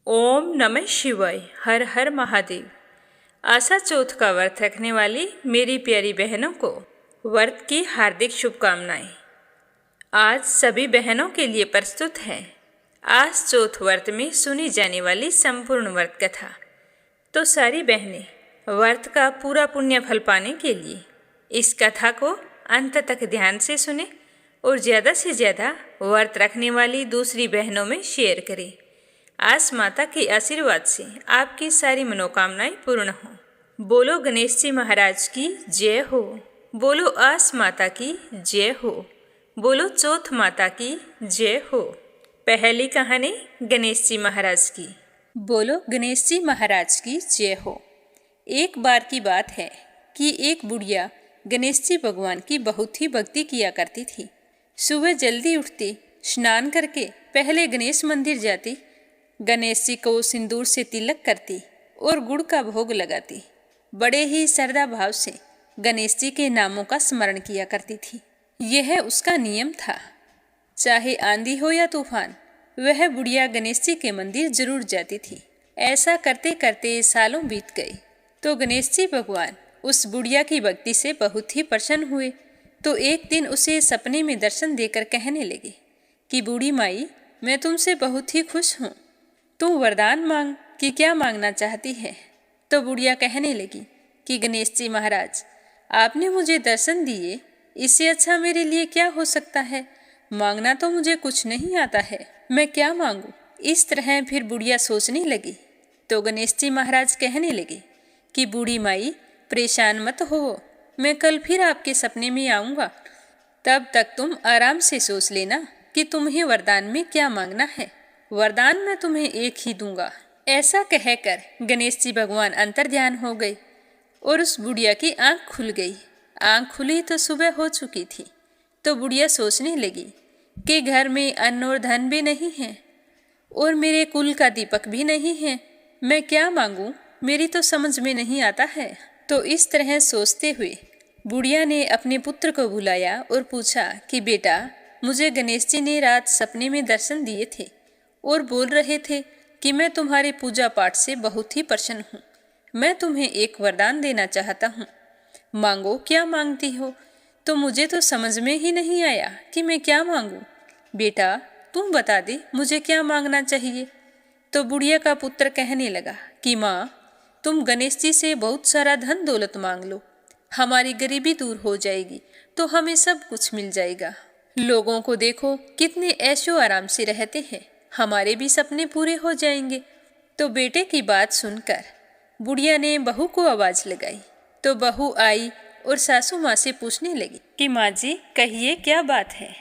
ओम नमः शिवाय। हर हर महादेव। आशा चौथ का व्रत रखने वाली मेरी प्यारी बहनों को व्रत की हार्दिक शुभकामनाएं। आज सभी बहनों के लिए प्रस्तुत है आज चौथ व्रत में सुनी जाने वाली संपूर्ण व्रत कथा। तो सारी बहनें व्रत का पूरा पुण्य फल पाने के लिए इस कथा को अंत तक ध्यान से सुने और ज़्यादा से ज़्यादा व्रत रखने वाली दूसरी बहनों में शेयर करें। आस माता के आशीर्वाद से आपकी सारी मनोकामनाएं पूर्ण हो। बोलो गणेश जी महाराज की जय हो। बोलो आस माता की जय हो। बोलो चौथ माता की जय हो। पहली कहानी गणेश जी महाराज की। बोलो गणेश जी महाराज की जय हो। एक बार की बात है कि एक बुढ़िया गणेश जी भगवान की बहुत ही भक्ति किया करती थी। सुबह जल्दी उठती, स्नान करके पहले गणेश मंदिर जाती, गणेश जी को सिंदूर से तिलक करती और गुड़ का भोग लगाती। बड़े ही श्रद्धा भाव से गणेश जी के नामों का स्मरण किया करती थी। यह उसका नियम था। चाहे आंधी हो या तूफान, वह बुढ़िया गणेश जी के मंदिर जरूर जाती थी। ऐसा करते करते सालों बीत गए तो गणेश जी भगवान उस बुढ़िया की भक्ति से बहुत ही प्रसन्न हुए। तो एक दिन उसे सपने में दर्शन देकर कहने लगे कि बूढ़ी माई, मैं तुमसे बहुत ही खुश हूँ। तू वरदान मांग कि क्या मांगना चाहती है। तो बुढ़िया कहने लगी कि गणेश जी महाराज, आपने मुझे दर्शन दिए, इससे अच्छा मेरे लिए क्या हो सकता है। मांगना तो मुझे कुछ नहीं आता है, मैं क्या मांगू। इस तरह फिर बुढ़िया सोचने लगी। तो गणेश जी महाराज कहने लगे कि बूढ़ी माई, परेशान मत हो, मैं कल फिर आपके सपने में आऊँगा। तब तक तुम आराम से सोच लेना कि तुम्हें वरदान में क्या मांगना है। वरदान मैं तुम्हें एक ही दूंगा। ऐसा कहकर गणेश जी भगवान अंतर्ध्यान हो गए और उस बुढ़िया की आंख खुल गई। आंख खुली तो सुबह हो चुकी थी। तो बुढ़िया सोचने लगी कि घर में अन्न और धन भी नहीं है और मेरे कुल का दीपक भी नहीं है। मैं क्या मांगूं, मेरी तो समझ में नहीं आता है। तो इस तरह सोचते हुए बुढ़िया ने अपने पुत्र को बुलाया और पूछा कि बेटा, मुझे गणेश जी ने रात सपने में दर्शन दिए थे और बोल रहे थे कि मैं तुम्हारे पूजा पाठ से बहुत ही प्रसन्न हूँ। मैं तुम्हें एक वरदान देना चाहता हूँ, मांगो, क्या मांगती हो। तो मुझे तो समझ में ही नहीं आया कि मैं क्या मांगूं। बेटा, तुम बता दे मुझे क्या मांगना चाहिए। तो बुढ़िया का पुत्र कहने लगा कि माँ, तुम गणेश जी से बहुत सारा धन दौलत मांग लो, हमारी गरीबी दूर हो जाएगी, तो हमें सब कुछ मिल जाएगा। लोगों को देखो कितने ऐशो आराम से रहते हैं, हमारे भी सपने पूरे हो जाएंगे। तो बेटे की बात सुनकर बुढ़िया ने बहू को आवाज लगाई। तो बहू आई और सासू माँ से पूछने लगी कि माँ जी, कहिए क्या बात है,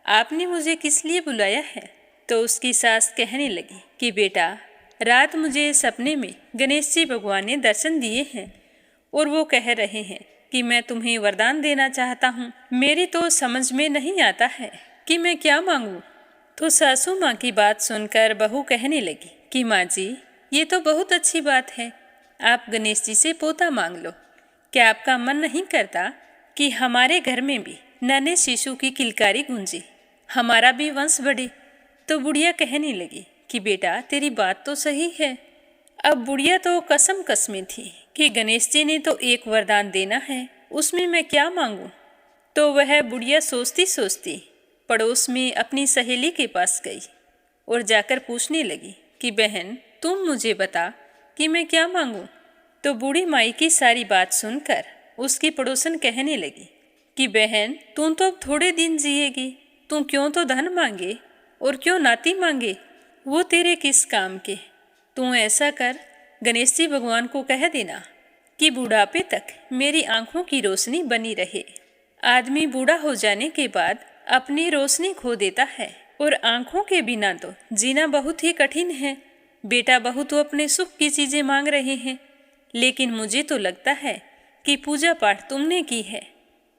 आपने मुझे किस लिए बुलाया है। तो उसकी सास कहने लगी कि बेटा, रात मुझे सपने में गणेश जी भगवान ने दर्शन दिए हैं और वो कह रहे हैं कि मैं तुम्हें वरदान देना चाहता हूँ। मेरी तो समझ में नहीं आता है कि मैं क्या मांगूँ। तो सासू माँ की बात सुनकर बहू कहने लगी कि माँ जी, ये तो बहुत अच्छी बात है, आप गणेश जी से पोता मांग लो। क्या आपका मन नहीं करता कि हमारे घर में भी नन्हे शिशु की किलकारी गूंजे, हमारा भी वंश बढ़े। तो बुढ़िया कहने लगी कि बेटा, तेरी बात तो सही है। अब बुढ़िया तो कसम कसमी थी कि गणेश जी ने तो एक वरदान देना है, उसमें मैं क्या मांगूं। तो वह बुढ़िया सोचती सोचती पड़ोस में अपनी सहेली के पास गई और जाकर पूछने लगी कि बहन, तुम मुझे बता कि मैं क्या मांगूं। तो बूढ़ी माई की सारी बात सुनकर उसकी पड़ोसन कहने लगी कि बहन, तू तो अब थोड़े दिन जिएगी, तू क्यों तो धन मांगे और क्यों नाती मांगे, वो तेरे किस काम के। तू ऐसा कर, गणेश जी भगवान को कह देना कि बुढ़ापे तक मेरी आंखों की रोशनी बनी रहे। आदमी बूढ़ा हो जाने के बाद अपनी रोशनी खो देता है और आंखों के बिना तो जीना बहुत ही कठिन है। बेटा, बहू तो अपने सुख की चीजें मांग रहे हैं, लेकिन मुझे तो लगता है कि पूजा पाठ तुमने की है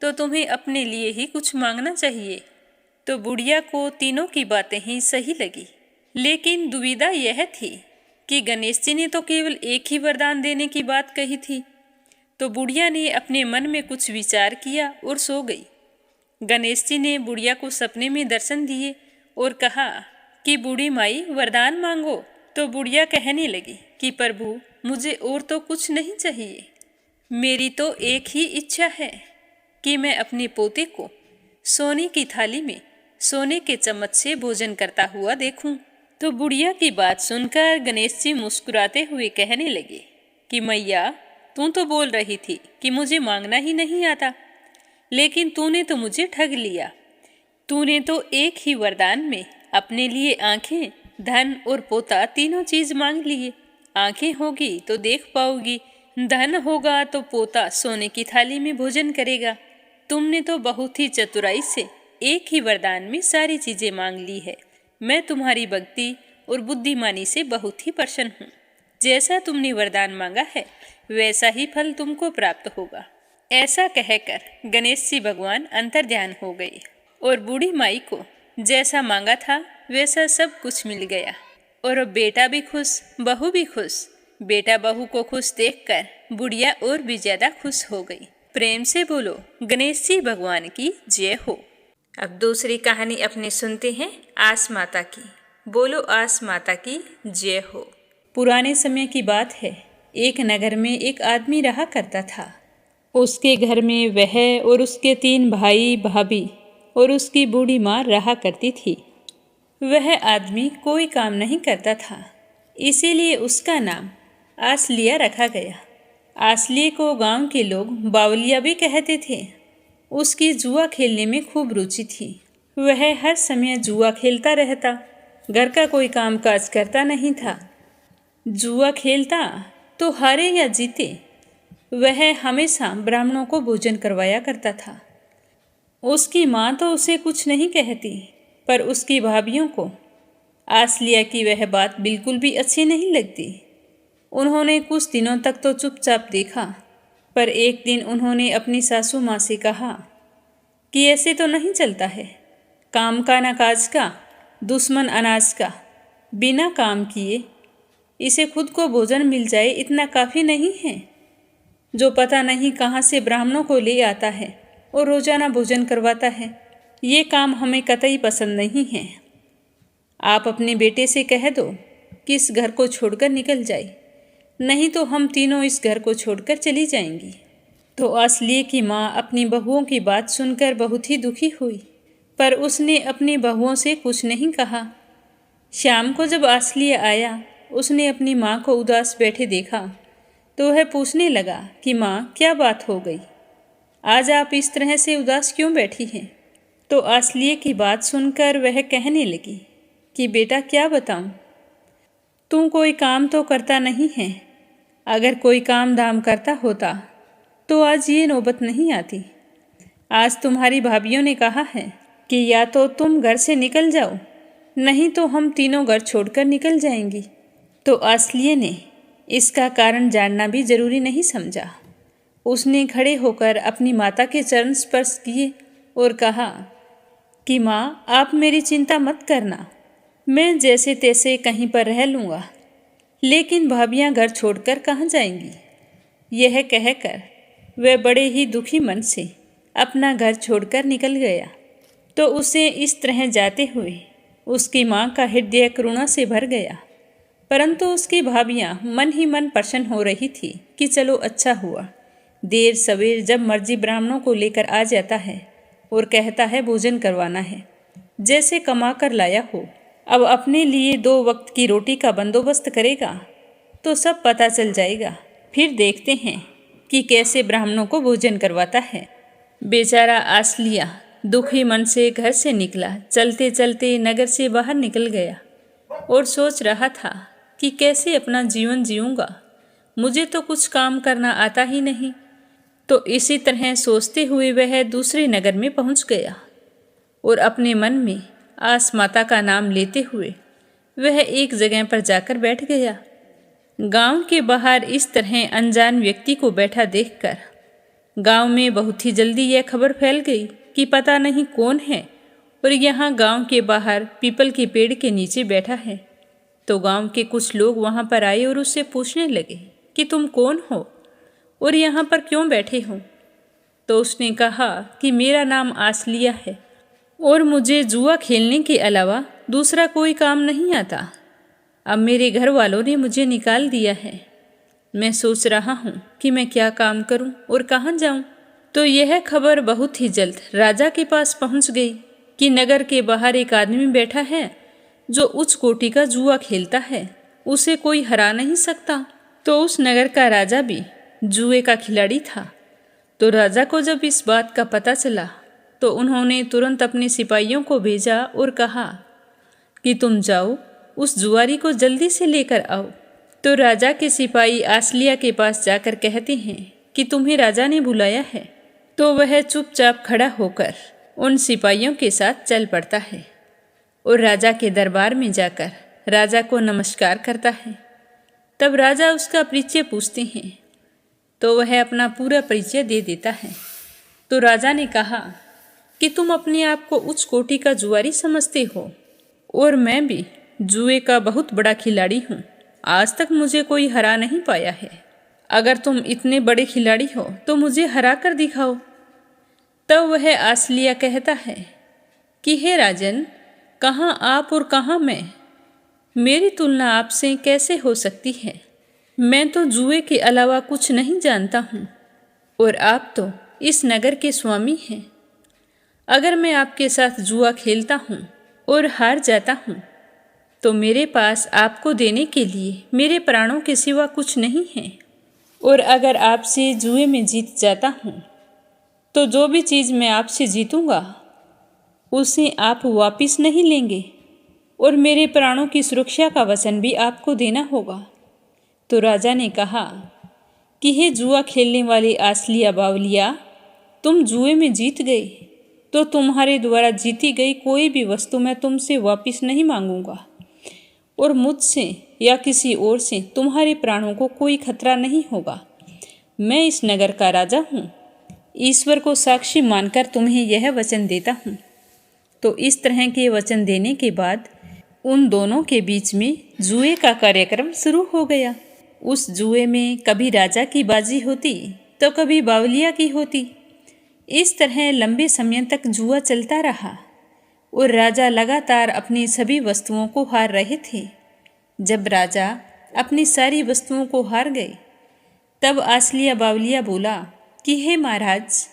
तो तुम्हें अपने लिए ही कुछ मांगना चाहिए। तो बुढ़िया को तीनों की बातें ही सही लगी, लेकिन दुविधा यह थी कि गणेश जी ने तो केवल एक ही वरदान देने की बात कही थी। तो बुढ़िया ने अपने मन में कुछ विचार किया और सो गई। गणेश जी ने बुढ़िया को सपने में दर्शन दिए और कहा कि बूढ़ी माई, वरदान मांगो, तो बुढ़िया कहने लगी कि प्रभु, मुझे और तो कुछ नहीं चाहिए। मेरी तो एक ही इच्छा है कि मैं अपने पोते को सोने की थाली में सोने के चम्मच से भोजन करता हुआ देखूं। तो बुढ़िया की बात सुनकर गणेश जी मुस्कुराते हुए कहने लगे कि मैया, तू तो बोल रही थी कि मुझे मांगना ही नहीं आता, लेकिन तूने तो मुझे ठग लिया। तूने तो एक ही वरदान में अपने लिए आंखें, धन और पोता तीनों चीज मांग लिए। आंखें होगी तो देख पाओगी, धन होगा तो पोता सोने की थाली में भोजन करेगा। तुमने तो बहुत ही चतुराई से एक ही वरदान में सारी चीजें मांग ली है। मैं तुम्हारी भक्ति और बुद्धिमानी से बहुत ही प्रसन्न हूँ। जैसा तुमने वरदान मांगा है वैसा ही फल तुमको प्राप्त होगा। ऐसा कहकर गणेश जी भगवान अंतर्ध्यान हो गए और बूढ़ी माई को जैसा मांगा था वैसा सब कुछ मिल गया। और अब बेटा भी खुश, बहू भी खुश। बेटा बहू को खुश देखकर बुढ़िया और भी ज्यादा खुश हो गई। प्रेम से बोलो गणेश जी भगवान की जय हो। अब दूसरी कहानी अपनी सुनते हैं आस माता की। बोलो आस माता की जय हो। पुराने समय की बात है। एक नगर में एक आदमी रहा करता था। उसके घर में वह और उसके 3 भाई भाभी और उसकी बूढ़ी माँ रहा करती थी। वह आदमी कोई काम नहीं करता था, इसीलिए उसका नाम आसलिया रखा गया। आसलिए को गांव के लोग बावलिया भी कहते थे। उसकी जुआ खेलने में खूब रुचि थी। वह हर समय जुआ खेलता रहता, घर का कोई काम काज करता नहीं था। जुआ खेलता तो हारे या जीते, वह हमेशा ब्राह्मणों को भोजन करवाया करता था। उसकी माँ तो उसे कुछ नहीं कहती, पर उसकी भाभियों को आसलिया की वह बात बिल्कुल भी अच्छी नहीं लगती। उन्होंने कुछ दिनों तक तो चुपचाप देखा, पर एक दिन उन्होंने अपनी सासू माँ से कहा कि ऐसे तो नहीं चलता है। काम का ना काज का, दुश्मन अनाज का। बिना काम किए इसे खुद को भोजन मिल जाए इतना काफ़ी नहीं है, जो पता नहीं कहाँ से ब्राह्मणों को ले आता है और रोजाना भोजन करवाता है। ये काम हमें कतई पसंद नहीं है। आप अपने बेटे से कह दो कि इस घर को छोड़कर निकल जाए, नहीं तो हम तीनों इस घर को छोड़कर चली जाएंगी। तो आसलिए की माँ अपनी बहुओं की बात सुनकर बहुत ही दुखी हुई, पर उसने अपनी बहुओं से कुछ नहीं कहा। शाम को जब आसलिया आया, उसने अपनी माँ को उदास बैठे देखा तो वह पूछने लगा कि माँ, क्या बात हो गई? आज आप इस तरह से उदास क्यों बैठी हैं? तो आसलिए की बात सुनकर वह कहने लगी कि बेटा, क्या बताऊं, तू कोई काम तो करता नहीं है। अगर कोई काम धाम करता होता तो आज ये नौबत नहीं आती। आज तुम्हारी भाभियों ने कहा है कि या तो तुम घर से निकल जाओ, नहीं तो हम तीनों घर छोड़कर निकल जाएंगी। तो आसलिए ने इसका कारण जानना भी जरूरी नहीं समझा। उसने खड़े होकर अपनी माता के चरण स्पर्श किए और कहा कि माँ, आप मेरी चिंता मत करना, मैं जैसे तैसे कहीं पर रह लूँगा, लेकिन भाभियाँ घर छोड़कर कहाँ जाएंगी? यह कहकर वह बड़े ही दुखी मन से अपना घर छोड़कर निकल गया। तो उसे इस तरह जाते हुए उसकी माँ का हृदय करुणा से भर गया, परंतु उसकी भाभियाँ मन ही मन प्रसन्न हो रही थी कि चलो अच्छा हुआ, देर सवेर जब मर्जी ब्राह्मणों को लेकर आ जाता है और कहता है भोजन करवाना है, जैसे कमा कर लाया हो। अब अपने लिए 2 वक्त की रोटी का बंदोबस्त करेगा तो सब पता चल जाएगा। फिर देखते हैं कि कैसे ब्राह्मणों को भोजन करवाता है। बेचारा आसलिया दुखी मन से घर से निकला, चलते चलते नगर से बाहर निकल गया और सोच रहा था कि कैसे अपना जीवन जीऊँगा, मुझे तो कुछ काम करना आता ही नहीं। तो इसी तरह सोचते हुए वह दूसरे नगर में पहुंच गया और अपने मन में आस माता का नाम लेते हुए वह एक जगह पर जाकर बैठ गया। गांव के बाहर इस तरह अनजान व्यक्ति को बैठा देखकर गांव में बहुत ही जल्दी यह खबर फैल गई कि पता नहीं कौन है और यहाँ गांव के बाहर पीपल के पेड़ के नीचे बैठा है। तो गांव के कुछ लोग वहाँ पर आए और उससे पूछने लगे कि तुम कौन हो और यहाँ पर क्यों बैठे हो? तो उसने कहा कि मेरा नाम आसलिया है और मुझे जुआ खेलने के अलावा दूसरा कोई काम नहीं आता। अब मेरे घर वालों ने मुझे निकाल दिया है। मैं सोच रहा हूँ कि मैं क्या काम करूँ और कहाँ जाऊँ। तो यह खबर बहुत ही जल्द राजा के पास पहुँच गई कि नगर के बाहर एक आदमी बैठा है जो उच्च कोटि का जुआ खेलता है, उसे कोई हरा नहीं सकता। तो उस नगर का राजा भी जुए का खिलाड़ी था। तो राजा को जब इस बात का पता चला तो उन्होंने तुरंत अपने सिपाहियों को भेजा और कहा कि तुम जाओ, उस जुआरी को जल्दी से लेकर आओ। तो राजा के सिपाही आसलिया के पास जाकर कहते हैं कि तुम्हें राजा ने बुलाया है। तो वह चुपचाप खड़ा होकर उन सिपाहियों के साथ चल पड़ता है और राजा के दरबार में जाकर राजा को नमस्कार करता है। तब राजा उसका परिचय पूछते हैं तो वह अपना पूरा परिचय दे देता है। तो राजा ने कहा कि तुम अपने आप को उच्च कोटि का जुआरी समझते हो और मैं भी जुए का बहुत बड़ा खिलाड़ी हूँ। आज तक मुझे कोई हरा नहीं पाया है। अगर तुम इतने बड़े खिलाड़ी हो तो मुझे हरा कर दिखाओ। तब वह आसलिया कहता है कि हे राजन, कहाँ आप और कहाँ मैं? मेरी तुलना आपसे कैसे हो सकती है? मैं तो जुए के अलावा कुछ नहीं जानता हूँ और आप तो इस नगर के स्वामी हैं। अगर मैं आपके साथ जुआ खेलता हूँ और हार जाता हूँ तो मेरे पास आपको देने के लिए मेरे प्राणों के सिवा कुछ नहीं है। और अगर आपसे जुए में जीत जाता हूँ तो जो भी चीज़ मैं आपसे जीतूँगा उसे आप वापिस नहीं लेंगे और मेरे प्राणों की सुरक्षा का वचन भी आपको देना होगा। तो राजा ने कहा कि हे जुआ खेलने वाली आसलिया बावलिया, तुम जुए में जीत गए तो तुम्हारे द्वारा जीती गई कोई भी वस्तु मैं तुमसे वापस नहीं मांगूंगा और मुझसे या किसी और से तुम्हारे प्राणों को कोई खतरा नहीं होगा। मैं इस नगर का राजा हूँ। ईश्वर को साक्षी मानकर तुम्हें यह वचन देता हूँ। तो इस तरह के वचन देने के बाद उन दोनों के बीच में जुए का कार्यक्रम शुरू हो गया। उस जुए में कभी राजा की बाजी होती तो कभी बावलिया की होती। इस तरह लंबे समय तक जुआ चलता रहा और राजा लगातार अपनी सभी वस्तुओं को हार रहे थे। जब राजा अपनी सारी वस्तुओं को हार गए तब आसलिया बावलिया बोला कि हे महाराज,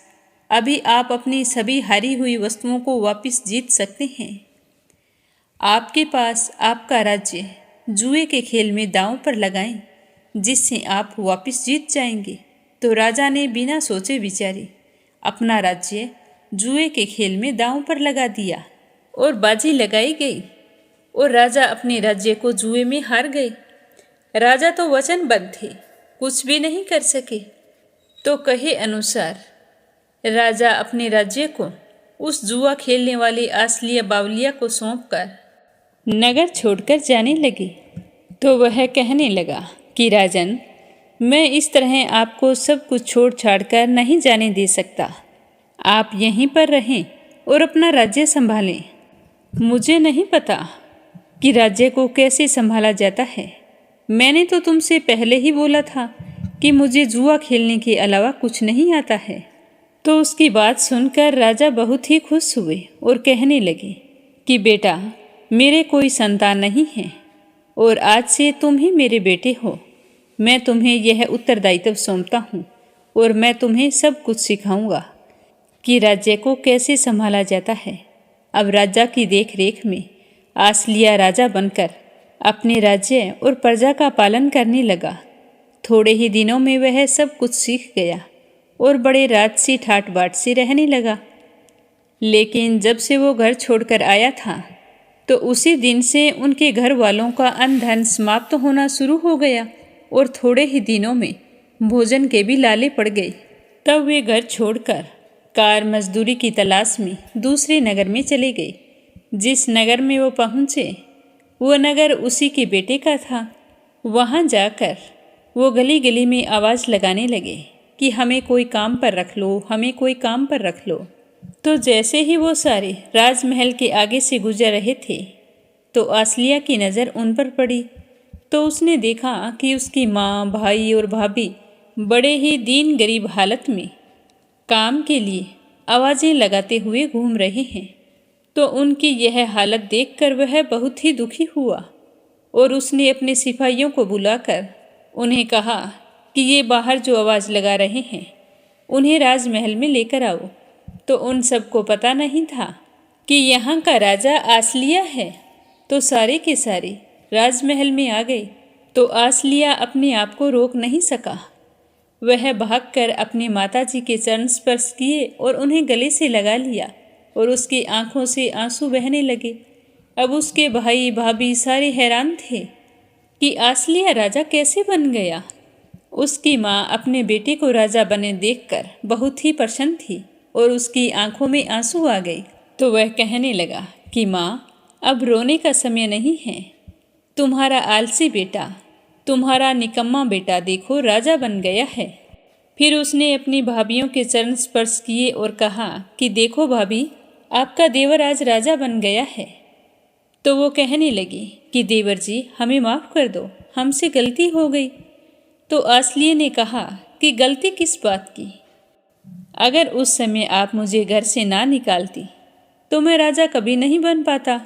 अभी आप अपनी सभी हारी हुई वस्तुओं को वापस जीत सकते हैं। आपके पास आपका राज्य जुए के खेल में दांव पर लगाएं, जिससे आप वापस जीत जाएंगे। तो राजा ने बिना सोचे विचारे अपना राज्य जुए के खेल में दांव पर लगा दिया और बाजी लगाई गई और राजा अपने राज्य को जुए में हार गए। राजा तो वचनबद्ध थे, कुछ भी नहीं कर सके। तो कहे अनुसार राजा अपने राज्य को उस जुआ खेलने वाली आसलिया बावलिया को सौंपकर नगर छोड़कर जाने लगे। तो वह कहने लगा कि राजन, मैं इस तरह आपको सब कुछ छोड़ छाड़ कर नहीं जाने दे सकता। आप यहीं पर रहें और अपना राज्य संभालें। मुझे नहीं पता कि राज्य को कैसे संभाला जाता है। मैंने तो तुमसे पहले ही बोला था कि मुझे जुआ खेलने के अलावा कुछ नहीं आता है। तो उसकी बात सुनकर राजा बहुत ही खुश हुए और कहने लगे कि बेटा, मेरे कोई संतान नहीं है और आज से तुम ही मेरे बेटे हो। मैं तुम्हें यह उत्तरदायित्व सौंपता हूँ और मैं तुम्हें सब कुछ सिखाऊंगा कि राज्य को कैसे संभाला जाता है। अब राजा की देख रेख में आसलिया राजा बनकर अपने राज्य और प्रजा का पालन करने लगा। थोड़े ही दिनों में वह सब कुछ सीख गया और बड़े राजसी ठाट बाट से रहने लगा। लेकिन जब से वो घर छोड़कर आया था तो उसी दिन से उनके घर वालों का अन्न धन समाप्त होना शुरू हो गया और थोड़े ही दिनों में भोजन के भी लाले पड़ गए। तब वे घर छोड़कर कार मजदूरी की तलाश में दूसरे नगर में चले गए। जिस नगर में वो पहुँचे वो नगर उसी के बेटे का था। वहाँ जाकर वो गली गली में आवाज़ लगाने लगे कि हमें कोई काम पर रख लो, हमें कोई काम पर रख लो। तो जैसे ही वो सारे राजमहल के आगे से गुजर रहे थे तो आसलिया की नज़र उन पर पड़ी। तो उसने देखा कि उसकी माँ, भाई और भाभी बड़े ही दीन गरीब हालत में काम के लिए आवाज़ें लगाते हुए घूम रहे हैं। तो उनकी यह हालत देखकर वह बहुत ही दुखी हुआ और उसने अपने सिपाहियों को बुलाकर उन्हें कहा कि ये बाहर जो आवाज़ लगा रहे हैं उन्हें राजमहल में लेकर आओ। तो उन सबको पता नहीं था कि यहाँ का राजा आसलिया है। तो सारे के सारे राजमहल में आ गए। तो आसलिया अपने आप को रोक नहीं सका। वह भागकर अपनी माताजी के चरण स्पर्श किए और उन्हें गले से लगा लिया और उसकी आंखों से आंसू बहने लगे। अब उसके भाई भाभी सारे हैरान थे कि आसलिया राजा कैसे बन गया। उसकी माँ अपने बेटे को राजा बने देखकर बहुत ही प्रसन्न थी और उसकी आंखों में आंसू आ गए। तो वह कहने लगा कि माँ, अब रोने का समय नहीं है। तुम्हारा आलसी बेटा, तुम्हारा निकम्मा बेटा देखो राजा बन गया है। फिर उसने अपनी भाभियों के चरण स्पर्श किए और कहा कि देखो भाभी, आपका देवर आज राजा बन गया है। तो वो कहने लगी कि देवर जी, हमें माफ़ कर दो, हमसे गलती हो गई। तो आसलिए ने कहा कि गलती किस बात की? अगर उस समय आप मुझे घर से ना निकालती तो मैं राजा कभी नहीं बन पाता।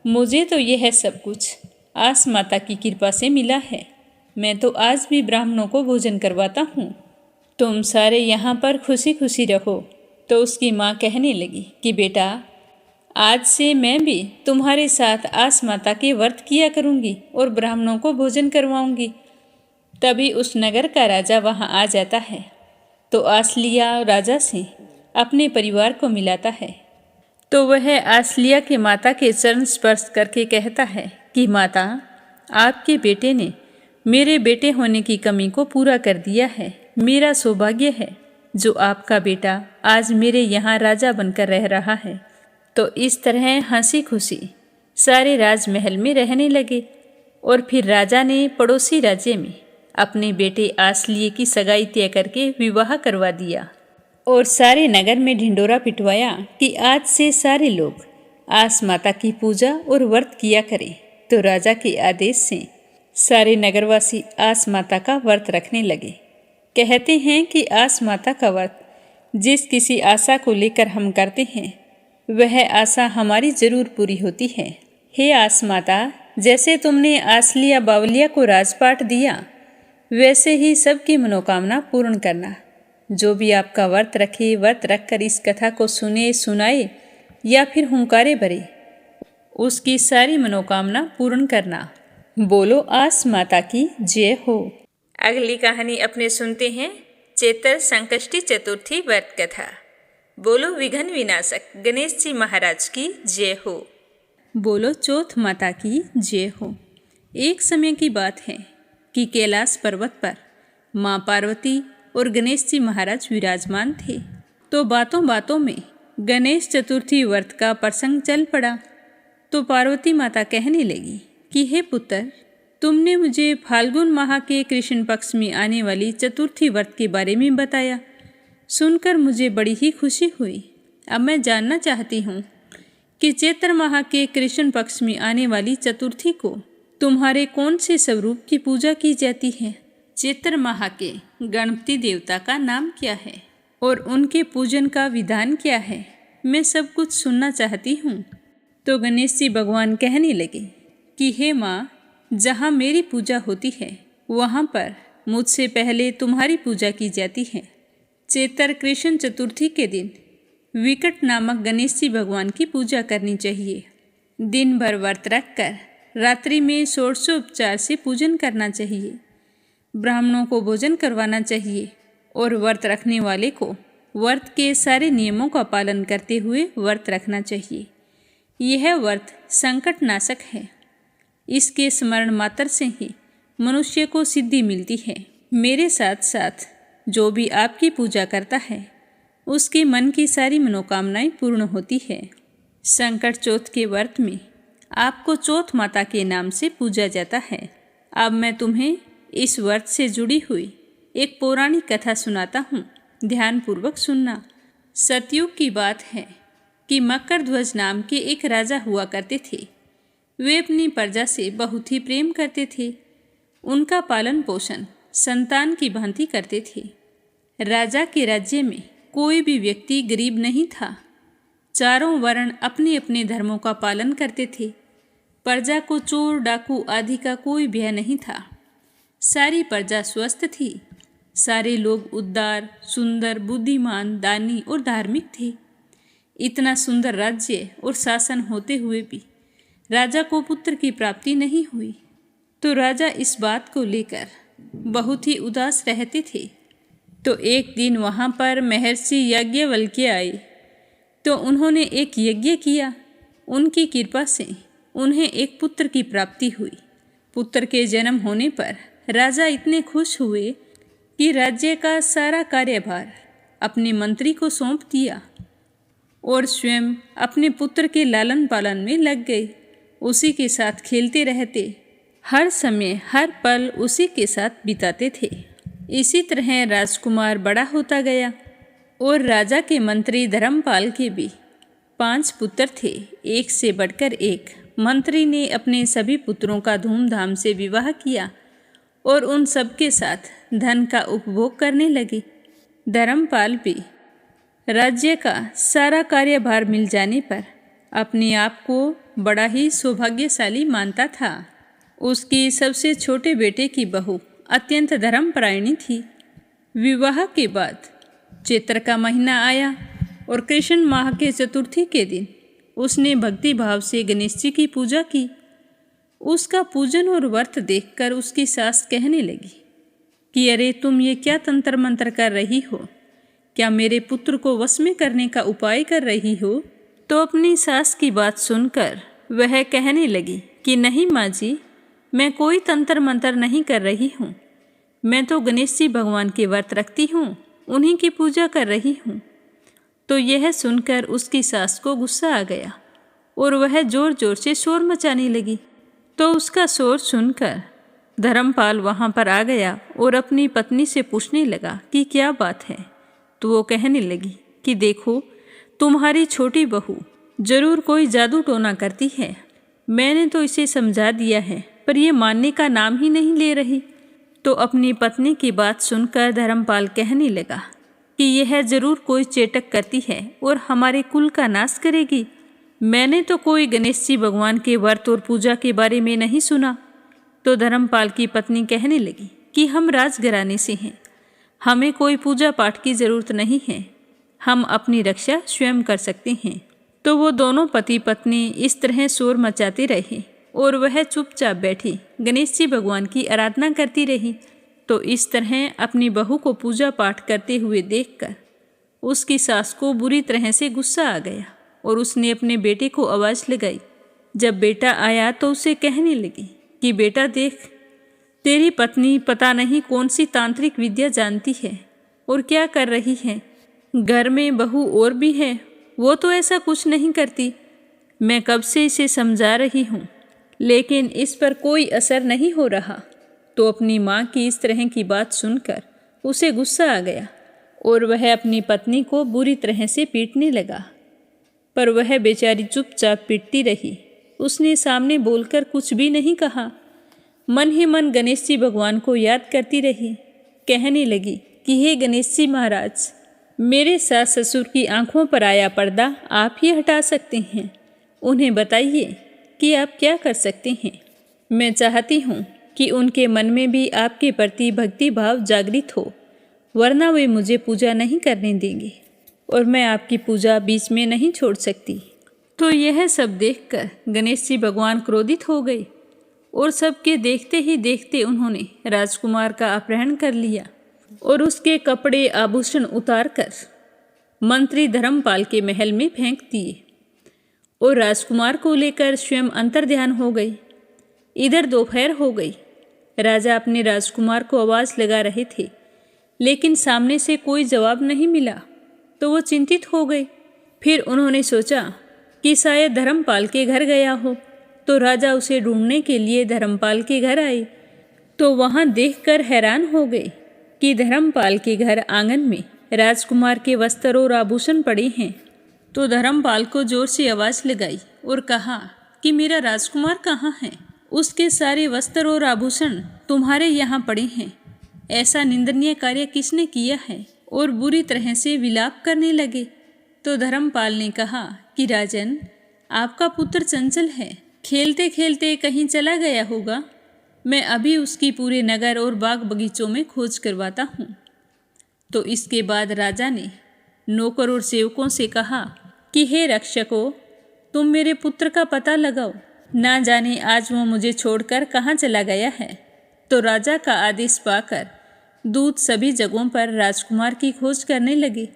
मुझे तो यह सब कुछ आस माता की कृपा से मिला है। मैं तो आज भी ब्राह्मणों को भोजन करवाता हूँ। तुम सारे यहाँ पर खुशी खुशी रहो। तो उसकी माँ कहने लगी कि बेटा, आज से मैं भी तुम्हारे साथ आस माता के व्रत किया करूँगी और ब्राह्मणों को भोजन करवाऊँगी। तभी उस नगर का राजा वहाँ आ जाता है। तो आसलिया राजा से अपने परिवार को मिलाता है। तो वह आसलिया के माता के चरण स्पर्श करके कहता है कि माता, आपके बेटे ने मेरे बेटे होने की कमी को पूरा कर दिया है। मेरा सौभाग्य है जो आपका बेटा आज मेरे यहाँ राजा बनकर रह रहा है। तो इस तरह हंसी खुशी सारे राजमहल में रहने लगे। और फिर राजा ने पड़ोसी राज्य में अपने बेटे आसलिए की सगाई तय करके विवाह करवा दिया और सारे नगर में ढिंडोरा पिटवाया कि आज से सारे लोग आस माता की पूजा और व्रत किया करें। तो राजा के आदेश से सारे नगरवासी आस माता का व्रत रखने लगे। कहते हैं कि आस माता का व्रत जिस किसी आशा को लेकर हम करते हैं वह आशा हमारी जरूर पूरी होती है। हे आस माता, जैसे तुमने आसलिया बावलिया को राजपाट दिया वैसे ही सबकी मनोकामना पूर्ण करना। जो भी आपका व्रत रखे, व्रत रखकर इस कथा को सुने, सुनाए या फिर हुंकारे भरे, उसकी सारी मनोकामना पूर्ण करना। बोलो आस माता की जय हो। अगली कहानी अपने सुनते हैं चैत्र संकष्टी चतुर्थी व्रत कथा। बोलो विघ्न विनाशक गणेश जी महाराज की जय हो। बोलो चौथ माता की जय हो। एक समय की बात है कि कैलाश पर्वत पर माँ पार्वती और गणेश जी महाराज विराजमान थे। तो बातों बातों में गणेश चतुर्थी व्रत का प्रसंग चल पड़ा। तो पार्वती माता कहने लगी कि हे पुत्र, तुमने मुझे फाल्गुन माह के कृष्ण पक्ष में आने वाली चतुर्थी व्रत के बारे में बताया। सुनकर मुझे बड़ी ही खुशी हुई। अब मैं जानना चाहती हूँ कि चैत्र माह के कृष्ण पक्ष में आने वाली चतुर्थी को तुम्हारे कौन से स्वरूप की पूजा की जाती है? चैत्र माह के गणपति देवता का नाम क्या है और उनके पूजन का विधान क्या है? मैं सब कुछ सुनना चाहती हूँ। तो गणेश जी भगवान कहने लगे कि हे माँ, जहाँ मेरी पूजा होती है वहाँ पर मुझसे पहले तुम्हारी पूजा की जाती है। चैत्र कृष्ण चतुर्थी के दिन विकट नामक गणेश जी भगवान की पूजा करनी चाहिए। दिन भर व्रत रखकर रात्रि में षोडशोपचार से पूजन करना चाहिए। ब्राह्मणों को भोजन करवाना चाहिए और व्रत रखने वाले को व्रत के सारे नियमों का पालन करते हुए व्रत रखना चाहिए। यह व्रत संकट नाशक है। इसके स्मरण मात्र से ही मनुष्य को सिद्धि मिलती है। मेरे साथ साथ जो भी आपकी पूजा करता है उसके मन की सारी मनोकामनाएं पूर्ण होती है। संकट चौथ के व्रत में आपको चौथ माता के नाम से पूजा जाता है। अब मैं तुम्हें इस व्रत से जुड़ी हुई एक पौराणिक कथा सुनाता हूँ। ध्यानपूर्वक सुनना। सतयुग की बात है कि मकर ध्वज नाम के एक राजा हुआ करते थे। वे अपनी प्रजा से बहुत ही प्रेम करते थे। उनका पालन पोषण संतान की भांति करते थे। राजा के राज्य में कोई भी व्यक्ति गरीब नहीं था। चारों वर्ण अपने अपने धर्मों का पालन करते थे। प्रजा को चोर डाकू आदि का कोई भय नहीं था। सारी प्रजा स्वस्थ थी। सारे लोग उदार, सुंदर, बुद्धिमान, दानी और धार्मिक थे। इतना सुंदर राज्य और शासन होते हुए भी राजा को पुत्र की प्राप्ति नहीं हुई, तो राजा इस बात को लेकर बहुत ही उदास रहते थे। तो एक दिन वहाँ पर महर्षि याज्ञवल्क्य आए, तो उन्होंने एक यज्ञ किया। उनकी कृपा से उन्हें एक पुत्र की प्राप्ति हुई। पुत्र के जन्म होने पर राजा इतने खुश हुए कि राज्य का सारा कार्यभार अपने मंत्री को सौंप दिया और स्वयं अपने पुत्र के लालन पालन में लग गए। उसी के साथ खेलते रहते, हर समय हर पल उसी के साथ बिताते थे। इसी तरह राजकुमार बड़ा होता गया और राजा के मंत्री धर्मपाल के भी 5 पुत्र थे, एक से बढ़कर एक। मंत्री ने अपने सभी पुत्रों का धूमधाम से विवाह किया और उन सबके साथ धन का उपभोग करने लगे। धर्मपाल भी राज्य का सारा कार्यभार मिल जाने पर अपने आप को बड़ा ही सौभाग्यशाली मानता था। उसके सबसे छोटे बेटे की बहू अत्यंत धर्मपरायणी थी। विवाह के बाद चैत्र का महीना आया और कृष्ण माह के चतुर्थी के दिन उसने भक्ति भाव से गणेश जी की पूजा की। उसका पूजन और व्रत देखकर उसकी सास कहने लगी कि अरे तुम ये क्या तंत्र मंत्र कर रही हो? क्या मेरे पुत्र को वश में करने का उपाय कर रही हो? तो अपनी सास की बात सुनकर वह कहने लगी कि नहीं माँ जी, मैं कोई तंत्र मंत्र नहीं कर रही हूँ। मैं तो गणेश जी भगवान के व्रत रखती हूँ, उन्हीं की पूजा कर रही हूँ। तो यह सुनकर उसकी सास को गुस्सा आ गया और वह जोर जोर से शोर मचाने लगी। तो उसका शोर सुनकर धर्मपाल वहाँ पर आ गया और अपनी पत्नी से पूछने लगा कि क्या बात है। तो वो कहने लगी कि देखो, तुम्हारी छोटी बहू जरूर कोई जादू टोना करती है। मैंने तो इसे समझा दिया है, पर यह मानने का नाम ही नहीं ले रही। तो अपनी पत्नी की बात सुनकर धर्मपाल कहने लगा कि यह जरूर कोई चेटक करती है और हमारे कुल का नाश करेगी। मैंने तो कोई गणेश जी भगवान के व्रत और पूजा के बारे में नहीं सुना। तो धर्मपाल की पत्नी कहने लगी कि हम राजघराने से हैं, हमें कोई पूजा पाठ की जरूरत नहीं है, हम अपनी रक्षा स्वयं कर सकते हैं। तो वो दोनों पति पत्नी इस तरह शोर मचाते रहे और वह चुपचाप बैठी गणेश जी भगवान की आराधना करती रही। तो इस तरह अपनी बहू को पूजा पाठ करते हुए देखकर उसकी सास को बुरी तरह से गुस्सा आ गया और उसने अपने बेटे को आवाज़ लगाई। जब बेटा आया तो उसे कहने लगी कि बेटा देख, तेरी पत्नी पता नहीं कौन सी तांत्रिक विद्या जानती है और क्या कर रही है। घर में बहू और भी है, वो तो ऐसा कुछ नहीं करती। मैं कब से इसे समझा रही हूँ, लेकिन इस पर कोई असर नहीं हो रहा। तो अपनी माँ की इस तरह की बात सुनकर उसे गुस्सा आ गया और वह अपनी पत्नी को बुरी तरह से पीटने लगा। पर वह बेचारी चुपचाप पीटती रही। उसने सामने बोलकर कुछ भी नहीं कहा। मन ही मन गणेश जी भगवान को याद करती रही। कहने लगी कि हे गणेश जी महाराज, मेरे सास ससुर की आंखों पर आया पर्दा आप ही हटा सकते हैं। उन्हें बताइए कि आप क्या कर सकते हैं। मैं चाहती हूँ कि उनके मन में भी आपके प्रति भक्ति भाव जागृत हो, वरना वे मुझे पूजा नहीं करने देंगे और मैं आपकी पूजा बीच में नहीं छोड़ सकती। तो यह सब देखकर गणेश जी भगवान क्रोधित हो गए और सबके देखते ही देखते उन्होंने राजकुमार का अपहरण कर लिया और उसके कपड़े आभूषण उतारकर मंत्री धर्मपाल के महल में फेंक दिए और राजकुमार को लेकर स्वयं अंतर्ध्यान हो गई। इधर दोपहर हो गई। राजा अपने राजकुमार को आवाज़ लगा रहे थे, लेकिन सामने से कोई जवाब नहीं मिला। तो वो चिंतित हो गए। फिर उन्होंने सोचा कि शायद धर्मपाल के घर गया हो। तो राजा उसे ढूंढने के लिए धर्मपाल के घर आए। तो वहाँ देखकर हैरान हो गए कि धर्मपाल के घर आंगन में राजकुमार के वस्त्र और आभूषण पड़े हैं। तो धर्मपाल को जोर से आवाज़ लगाई और कहा कि मेरा राजकुमार कहाँ है? उसके सारे वस्त्र और आभूषण तुम्हारे यहाँ पड़े हैं। ऐसा निंदनीय कार्य किसने किया है? और बुरी तरह से विलाप करने लगे। तो धर्मपाल ने कहा कि राजन, आपका पुत्र चंचल है खेलते खेलते कहीं चला गया होगा। मैं अभी उसकी पूरे नगर और बाग बगीचों में खोज करवाता हूँ। तो इसके बाद राजा ने नौकर और सेवकों से कहा कि हे रक्षकों, तुम मेरे पुत्र का पता लगाओ, ना जाने आज वो मुझे छोड़कर कहाँ चला गया है। तो राजा का आदेश पाकर दूत सभी जगहों पर राजकुमार की खोज करने लगे,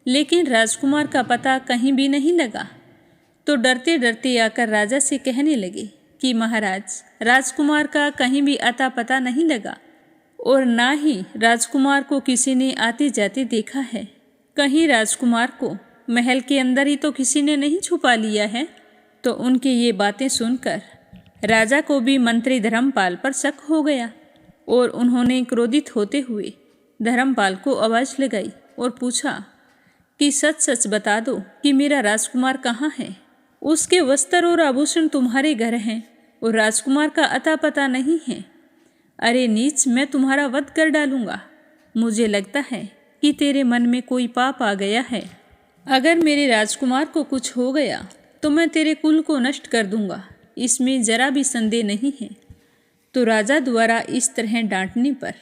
लेकिन राजकुमार का पता कहीं भी नहीं लगा। तो डरते डरते आकर राजा से कहने लगे कि महाराज, राजकुमार का कहीं भी अता पता नहीं लगा और ना ही राजकुमार को किसी ने आते जाते देखा है। कहीं राजकुमार को महल के अंदर ही तो किसी ने नहीं छुपा लिया है। तो उनकी ये बातें सुनकर राजा को भी मंत्री धर्मपाल पर शक हो गया और उन्होंने क्रोधित होते हुए धर्मपाल को आवाज़ लगाई और पूछा कि सच सच बता दो कि मेरा राजकुमार कहाँ है। उसके वस्त्र और आभूषण तुम्हारे घर हैं और राजकुमार का अता पता नहीं है। अरे नीच, मैं तुम्हारा वध कर डालूंगा। मुझे लगता है कि तेरे मन में कोई पाप आ गया है। अगर मेरे राजकुमार को कुछ हो गया तो मैं तेरे कुल को नष्ट कर दूंगा, इसमें जरा भी संदेह नहीं है। तो राजा द्वारा इस तरह डांटने पर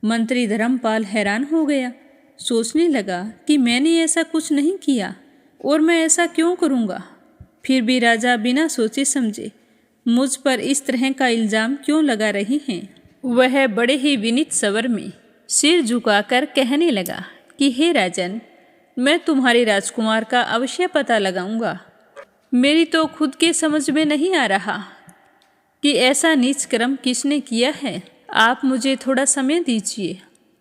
मंत्री धर्मपाल हैरान हो गया। सोचने लगा कि मैंने ऐसा कुछ नहीं किया और मैं ऐसा क्यों करूँगा। फिर भी राजा बिना सोचे समझे मुझ पर इस तरह का इल्ज़ाम क्यों लगा रहे हैं। वह बड़े ही विनीत स्वर में सिर झुकाकर कहने लगा कि हे राजन, मैं तुम्हारे राजकुमार का अवश्य पता लगाऊंगा। मेरी तो खुद के समझ में नहीं आ रहा कि ऐसा नीच कर्म किसने किया है। आप मुझे थोड़ा समय दीजिए।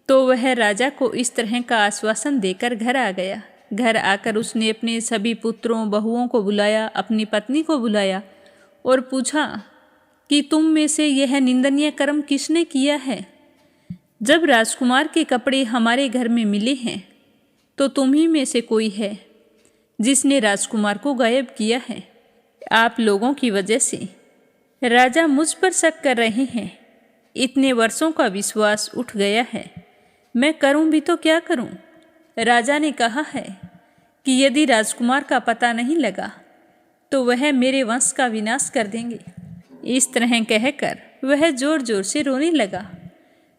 तो वह राजा को इस तरह का आश्वासन देकर घर आ गया। घर आकर उसने अपने सभी पुत्रों बहुओं को बुलाया, अपनी पत्नी को बुलाया और पूछा कि तुम में से यह निंदनीय कर्म किसने किया है। जब राजकुमार के कपड़े हमारे घर में मिले हैं तो तुम ही में से कोई है जिसने राजकुमार को गायब किया है। आप लोगों की वजह से राजा मुझ पर शक कर रहे हैं। इतने वर्षों का विश्वास उठ गया है, मैं करूं भी तो क्या करूं। राजा ने कहा है कि यदि राजकुमार का पता नहीं लगा तो वह मेरे वंश का विनाश कर देंगे। इस तरह कहकर वह जोर जोर से रोने लगा।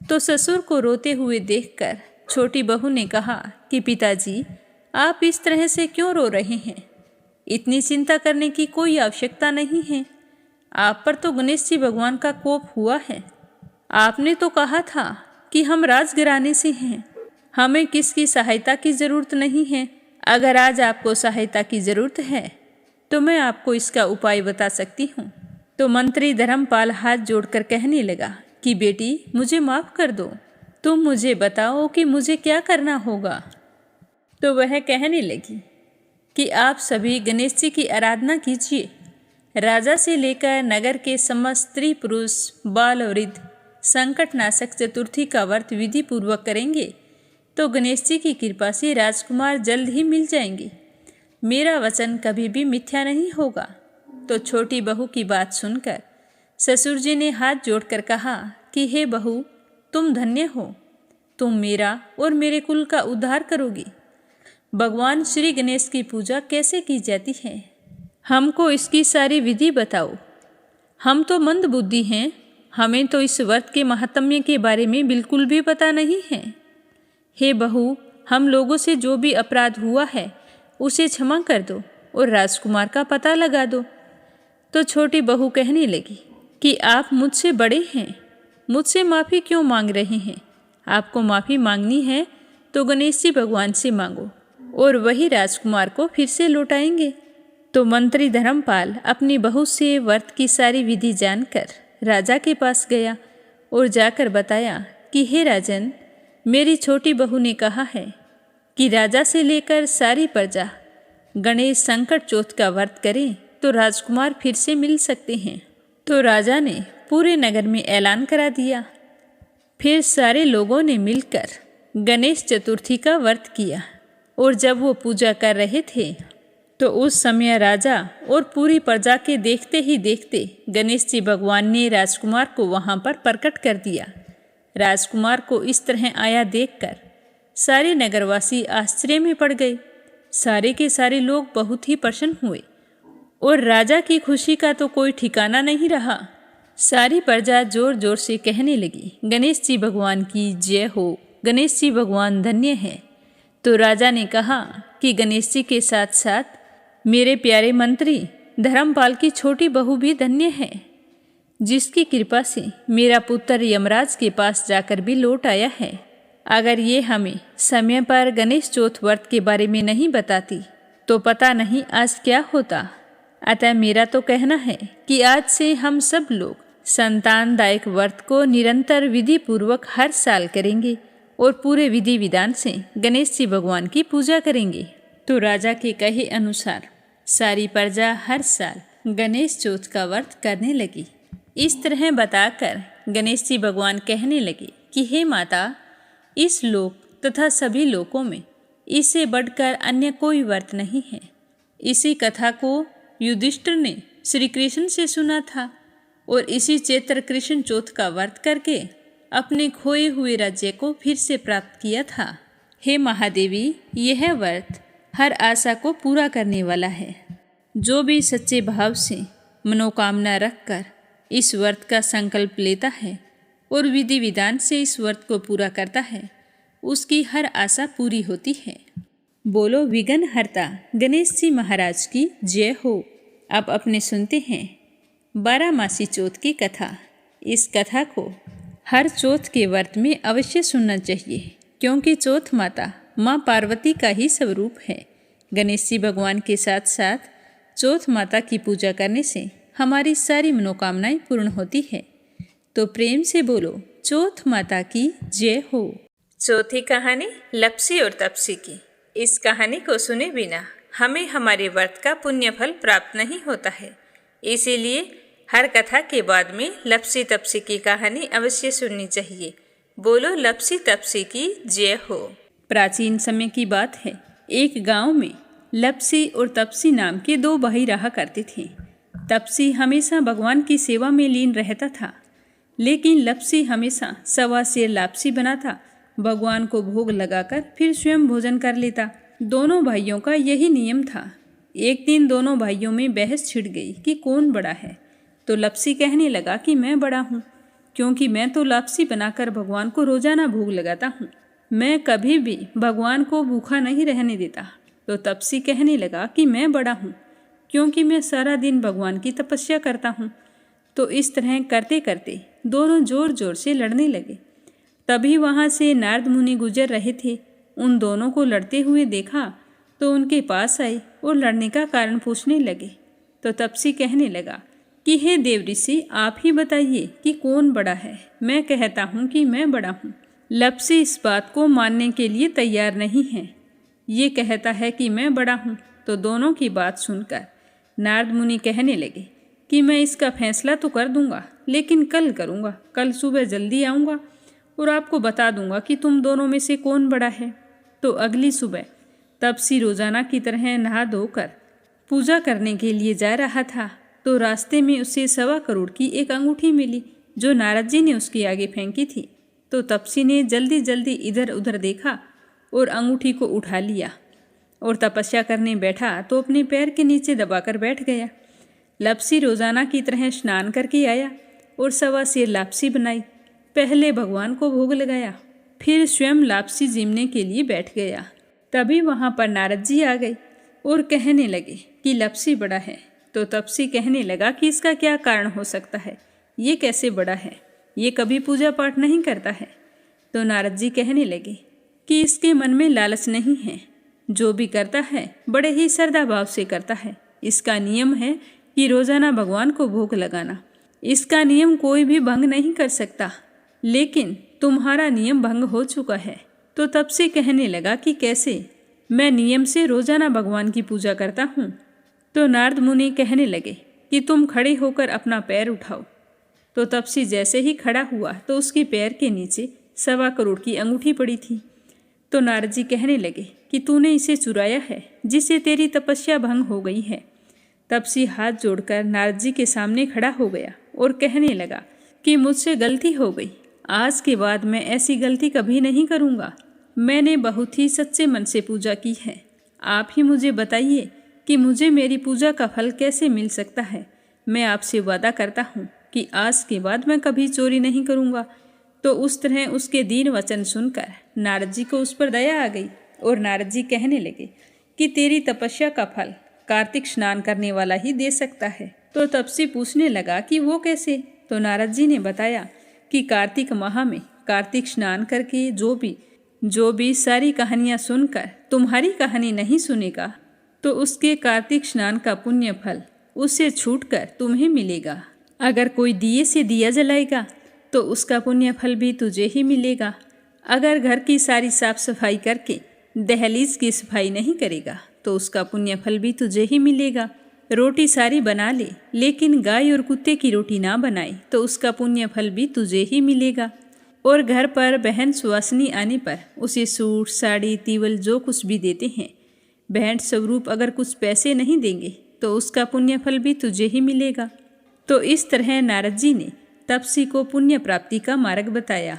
तो ससुर को रोते हुए देखकर छोटी बहू ने कहा कि पिताजी, आप इस तरह से क्यों रो रहे हैं। इतनी चिंता करने की कोई आवश्यकता नहीं है। आप पर तो गणेश जी भगवान का कोप हुआ है। आपने तो कहा था कि हम राजघराने से हैं, हमें किसकी सहायता की ज़रूरत नहीं है। अगर आज आपको सहायता की ज़रूरत है तो मैं आपको इसका उपाय बता सकती हूँ। तो मंत्री धर्मपाल हाथ जोड़कर कहने लगा कि बेटी, मुझे माफ़ कर दो। तुम मुझे बताओ कि मुझे क्या करना होगा। तो वह कहने लगी कि आप सभी गणेश जी की आराधना कीजिए। राजा से लेकर नगर के समस्त स्त्री पुरुष बाल और वृद्ध संकटनाशक चतुर्थी का व्रत विधि पूर्वक करेंगे तो गणेश जी की कृपा से राजकुमार जल्द ही मिल जाएंगे। मेरा वचन कभी भी मिथ्या नहीं होगा। तो छोटी बहू की बात सुनकर ससुर जी ने हाथ जोड़कर कहा कि हे बहू, तुम धन्य हो, तुम मेरा और मेरे कुल का उद्धार करोगी। भगवान श्री गणेश की पूजा कैसे की जाती है, हमको इसकी सारी विधि बताओ। हम तो मंद बुद्धि हैं, हमें तो इस व्रत के महात्म्य के बारे में बिल्कुल भी पता नहीं है। हे बहू, हम लोगों से जो भी अपराध हुआ है उसे क्षमा कर दो और राजकुमार का पता लगा दो। तो छोटी बहू कहने लगी कि आप मुझसे बड़े हैं, मुझसे माफ़ी क्यों मांग रहे हैं। आपको माफ़ी मांगनी है तो गणेश जी भगवान से मांगो और वही राजकुमार को फिर से लौटाएंगे। तो मंत्री धर्मपाल अपनी बहू से व्रत की सारी विधि जानकर राजा के पास गया और जाकर बताया कि हे राजन, मेरी छोटी बहू ने कहा है कि राजा से लेकर सारी प्रजा गणेश संकट चौथ का व्रत करें तो राजकुमार फिर से मिल सकते हैं। तो राजा ने पूरे नगर में ऐलान करा दिया। फिर सारे लोगों ने मिलकर गणेश चतुर्थी का व्रत किया और जब वो पूजा कर रहे थे तो उस समय राजा और पूरी प्रजा के देखते ही देखते गणेश जी भगवान ने राजकुमार को वहाँ पर प्रकट कर दिया। राजकुमार को इस तरह आया देखकर सारे नगरवासी आश्चर्य में पड़ गए। सारे के सारे लोग बहुत ही प्रसन्न हुए और राजा की खुशी का तो कोई ठिकाना नहीं रहा। सारी प्रजा जोर जोर से कहने लगी, गणेश जी भगवान की जय हो, गणेश जी भगवान धन्य है। तो राजा ने कहा कि गणेश जी के साथ साथ मेरे प्यारे मंत्री धर्मपाल की छोटी बहू भी धन्य है, जिसकी कृपा से मेरा पुत्र यमराज के पास जाकर भी लौट आया है। अगर ये हमें समय पर गणेश चौथ व्रत के बारे में नहीं बताती तो पता नहीं आज क्या होता। अतः मेरा तो कहना है कि आज से हम सब लोग संतानदायक व्रत को निरंतर विधि पूर्वक हर साल करेंगे और पूरे विधि विधान से गणेश जी भगवान की पूजा करेंगे। तो राजा के कहे अनुसार सारी प्रजा हर साल गणेश चौथ का व्रत करने लगी। इस तरह बताकर गणेश जी भगवान कहने लगे कि हे माता, इस लोक तथा सभी लोकों में इससे बढ़कर अन्य कोई व्रत नहीं है। इसी कथा को युधिष्ठिर ने श्री कृष्ण से सुना था और इसी चैत्र कृष्ण चौथ का व्रत करके अपने खोए हुए राज्य को फिर से प्राप्त किया था। हे महादेवी, यह व्रत हर आशा को पूरा करने वाला है। जो भी सच्चे भाव से मनोकामना रखकर इस व्रत का संकल्प लेता है और विधि विधान से इस व्रत को पूरा करता है, उसकी हर आशा पूरी होती है। बोलो विघ्न हरता गणेश जी महाराज की जय हो। अब अपने सुनते हैं 12 मासी चौथ की कथा। इस कथा को हर चौथ के व्रत में अवश्य सुनना चाहिए, क्योंकि चौथ माता माँ पार्वती का ही स्वरूप है। गणेश जी भगवान के साथ साथ चौथ माता की पूजा करने से हमारी सारी मनोकामनाएं पूर्ण होती है। तो प्रेम से बोलो चौथ माता की जय हो। चौथी कहानी लपसी और तपसी की। इस कहानी को सुने बिना हमें हमारे व्रत का पुण्य फल प्राप्त नहीं होता है। इसीलिए हर कथा के बाद में लपसी तपसी की कहानी अवश्य सुननी चाहिए। बोलो लपसी तपसी की जय हो। प्राचीन समय की बात है, एक गांव में लपसी और तपसी नाम के 2 भाई रहा करते थे। तपसी हमेशा भगवान की सेवा में लीन रहता था, लेकिन लपसी हमेशा सवा सेर लापसी बनाता, भगवान को भोग लगाकर फिर स्वयं भोजन कर लेता। दोनों भाइयों का यही नियम था। एक दिन दोनों भाइयों में बहस छिड़ गई कि कौन बड़ा है। तो लपसी कहने लगा कि मैं बड़ा हूँ, क्योंकि मैं तो लापसी बनाकर भगवान को रोजाना भोग लगाता हूँ। मैं कभी भी भगवान को भूखा नहीं रहने देता। तो तपसी कहने लगा कि मैं बड़ा हूँ, क्योंकि मैं सारा दिन भगवान की तपस्या करता हूँ। तो इस तरह करते करते दोनों जोर जोर से लड़ने लगे। तभी वहाँ से नारद मुनि गुजर रहे थे। उन दोनों को लड़ते हुए देखा तो उनके पास आए और लड़ने का कारण पूछने लगे। तो तपसी कहने लगा कि हे देव ऋषि, आप ही बताइए कि कौन बड़ा है। मैं कहता हूँ कि मैं बड़ा हूँ। लपसी इस बात को मानने के लिए तैयार नहीं है। ये कहता है कि मैं बड़ा हूँ। तो दोनों की बात सुनकर नारद मुनि कहने लगे कि मैं इसका फैसला तो कर दूंगा, लेकिन कल करूँगा। कल सुबह जल्दी आऊँगा और आपको बता दूंगा कि तुम दोनों में से कौन बड़ा है। तो अगली सुबह तपसी रोजाना की तरह नहा धोकर पूजा करने के लिए जा रहा था। तो रास्ते में उसे 1.25 करोड़ की एक अंगूठी मिली, जो नारद जी ने उसके आगे फेंकी थी। तो तपसी ने जल्दी जल्दी इधर उधर देखा और अंगूठी को उठा लिया और तपस्या करने बैठा तो अपने पैर के नीचे दबाकर बैठ गया। लपसी रोजाना की तरह स्नान करके आया और 1.25 सेर लापसी बनाई। पहले भगवान को भोग लगाया, फिर स्वयं लापसी जीमने के लिए बैठ गया। तभी वहाँ पर नारद जी आ गए और कहने लगे कि लपसी बड़ा है। तो तपसी कहने लगा कि इसका क्या कारण हो सकता है, ये कैसे बड़ा है, ये कभी पूजा पाठ नहीं करता है। तो नारद जी कहने लगे कि इसके मन में लालच नहीं है, जो भी करता है बड़े ही श्रद्धा भाव से करता है। इसका नियम है कि रोजाना भगवान को भोग लगाना। इसका नियम कोई भी भंग नहीं कर सकता, लेकिन तुम्हारा नियम भंग हो चुका है। तो तपसी कहने लगा कि कैसे, मैं नियम से रोजाना भगवान की पूजा करता हूँ। तो नारद मुनि कहने लगे कि तुम खड़े होकर अपना पैर उठाओ। तो तपसी जैसे ही खड़ा हुआ तो उसके पैर के नीचे 1.25 करोड़ की अंगूठी पड़ी थी। तो नारद जी कहने लगे कि तूने इसे चुराया है, जिससे तेरी तपस्या भंग हो गई है। तपसी हाथ जोड़कर नारद जी के सामने खड़ा हो गया और कहने लगा कि मुझसे गलती हो गई, आज के बाद मैं ऐसी गलती कभी नहीं करूँगा। मैंने बहुत ही सच्चे मन से पूजा की है। आप ही मुझे बताइए कि मुझे मेरी पूजा का फल कैसे मिल सकता है। मैं आपसे वादा करता हूँ कि आज के बाद मैं कभी चोरी नहीं करूँगा। तो उस तरह उसके दीन वचन सुनकर नारद जी को उस पर दया आ गई और नारद जी कहने लगे कि तेरी तपस्या का फल कार्तिक स्नान करने वाला ही दे सकता है। तो तपसी पूछने लगा कि वो कैसे। तो नारद जी ने बताया कि कार्तिक माह में कार्तिक स्नान करके जो भी सारी कहानियाँ सुनकर तुम्हारी कहानी नहीं सुनेगा तो उसके कार्तिक स्नान का पुण्य फल उससे छूटकर तुम्हें मिलेगा। अगर कोई दिए से दिया जलाएगा तो उसका पुण्य फल भी तुझे ही मिलेगा। अगर घर की सारी साफ सफाई करके दहलीज की सफाई नहीं करेगा तो उसका पुण्य फल भी तुझे ही मिलेगा। रोटी सारी बना ले लेकिन गाय और कुत्ते की रोटी ना बनाए तो उसका पुण्य फल भी तुझे ही मिलेगा। और घर पर बहन सुवासिनी आने पर उसे सूट साड़ी तीवल जो कुछ भी देते हैं, भेंट स्वरूप अगर कुछ पैसे नहीं देंगे तो उसका पुण्य फल भी तुझे ही मिलेगा। तो इस तरह नारद जी ने तपसी को पुण्य प्राप्ति का मार्ग बताया,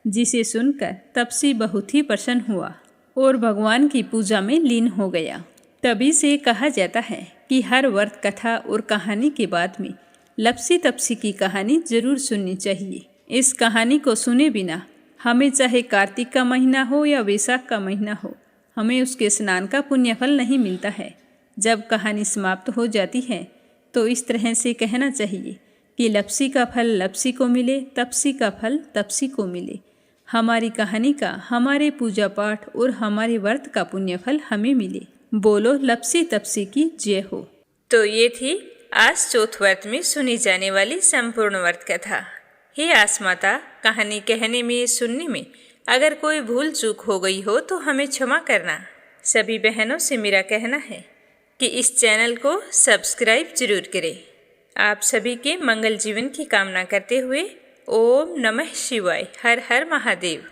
जिसे सुनकर तपसी बहुत ही प्रसन्न हुआ और भगवान की पूजा में लीन हो गया। तभी से कहा जाता है कि हर व्रत कथा और कहानी के बाद में लपसी तपसी की कहानी जरूर सुननी चाहिए। इस कहानी को सुने बिना हमें चाहे कार्तिक का महीना हो या वैशाख का महीना हो, हमें उसके स्नान का पुण्य फल नहीं मिलता है। जब कहानी समाप्त हो जाती है तो इस तरह से कहना चाहिए कि लपसी का फल लपसी को मिले, तपसी का फल तपसी को मिले। हमारी कहानी का, हमारे पूजा पाठ और हमारे व्रत का पुण्य फल हमें मिले। बोलो लपसी तपसी की जय हो। तो ये थी आज चौथ व्रत में सुनी जाने वाली संपूर्ण व्रत कथा। हे आसमाता, कहानी कहने में, सुनने में अगर कोई भूल चूक हो गई हो तो हमें क्षमा करना। सभी बहनों से मेरा कहना है कि इस चैनल को सब्सक्राइब जरूर करें। आप सभी के मंगल जीवन की कामना करते हुए ओम नमः शिवाय, हर हर महादेव।